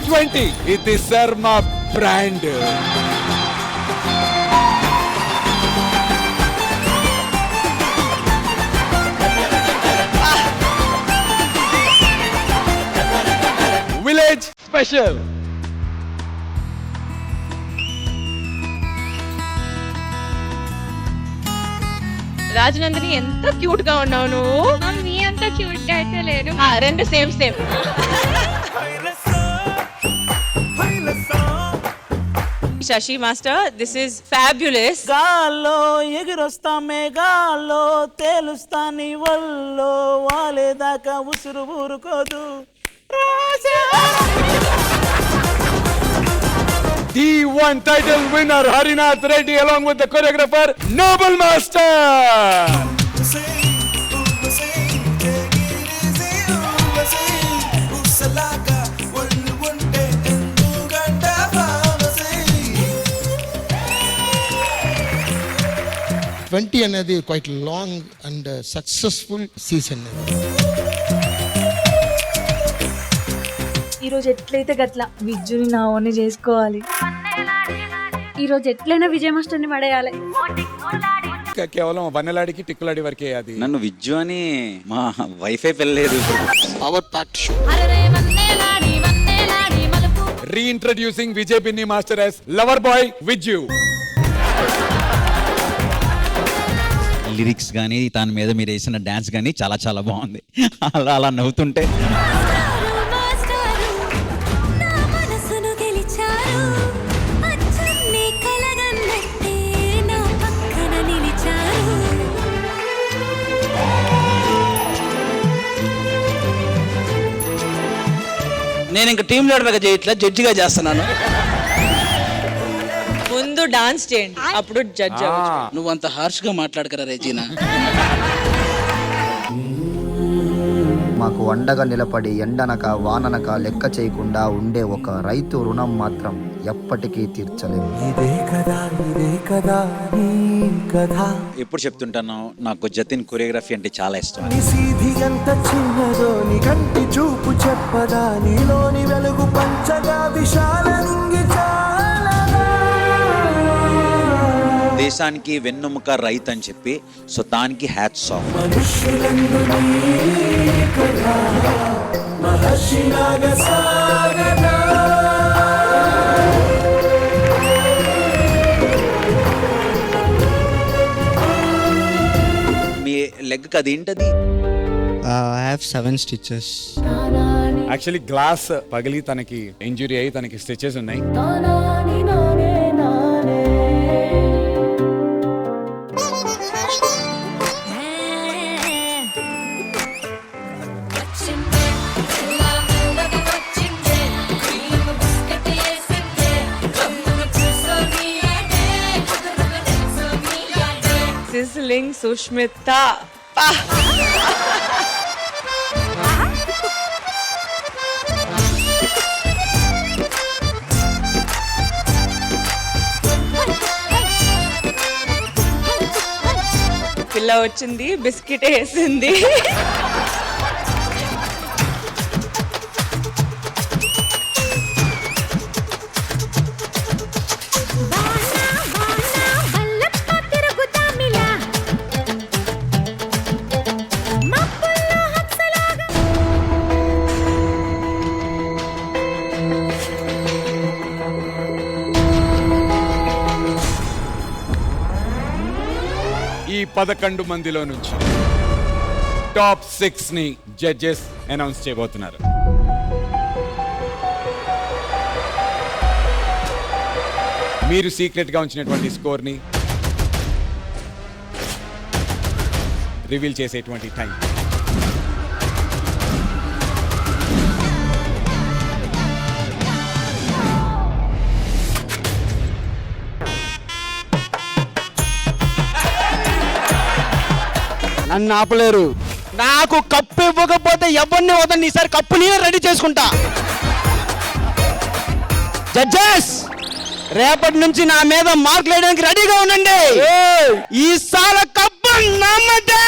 20 ఇది Sharma brand. Village special. Rajanandini ఎంత cute గా ఉన్నావు నువ్వు. మీ అంత క్యూట్ గా అయితే లేదు. రెండు same. Shashi master, this is fabulous. గాల్లో ఎగిరొస్తా మేఘాల్లో తేలుస్తా నీ వల్లో వాలేదాకా ఉసురు ఊరుకోదు. The one title winner Harinath Reddy along with the choreographer Noble Master. అనేది quite long and successful season. ఈరోజు ఎట్లయితే గట్ల విజ్జుని నా ఓన్ని చేసుకోవాలి. ఈరోజు ఎట్లయినా విజయ్ మాస్టర్ని పడేయాలి. కేవలం వన్నెలాడికి టిక్కులాడి వరకే అది. నన్ను విజ్జు అని మా వైఫై పెళ్ళలేదు. Power pack show. Reintroducing Vijay Binny master as lover boy Vijju. Lyrics కానీ దాని మీద మీరు వేసిన డాన్స్ కానీ చాలా చాలా బాగుంది. అలా నవ్వుతుంటే నేను ఇంకా టీమ్ లీడర్గా చేయట్లా, జడ్జిగా చేస్తున్నాను. ముందు డాన్స్ చేయండి, అప్పుడు జడ్జ్ అవ్వచ్చు. నువ్వు అంత హార్ష్ గా మాట్లాడకరా రెజీనా. మాకు వండగా నిలబడి ఎండనక వాననక లెక్క చేయకుండా ఉండే ఒక రైతు రుణం మాత్రం ఎప్పటికీ తీర్చలేము. ఎప్పుడు చెప్తుంటాను, నాకు జతిన్ కొరియోగ్రఫీ అంటే చాలా ఇష్టం. దేశానికి వెన్నెముక రైతు అని చెప్పి, సో దానికి హ్యాట్స్ ఆఫ్. మీ లెగ్ అదేంటది? I have 7 stitches. Actually glass పగిలి తనకి ఇంజురీ అయ్యి తనకి స్టిచెస్ ఉన్నాయి. సిస్లింగ్ సుష్మిత. పిల్ల వచ్చింది, బిస్కెట్ వేసింది. ఈ 11 మందిలో నుంచి టాప్ 6 ని జడ్జెస్ అనౌన్స్ చేయబోతున్నారు. మీరు సీక్రెట్ గా ఉంచినటువంటి స్కోర్ ని రివీల్ చేసేటువంటి టైం. నన్ను ఆపలేరు. నాకు కప్పు ఇవ్వకపోతే ఎవరిని వదండి, ఈసారి కప్పు నేనే రెడీ చేసుకుంటా. జడ్జెస్, రేపటి నుంచి నా మీద మార్కులు వేయడానికి రెడీగా ఉండండి. ఈసారి కప్పు నమ్మదే.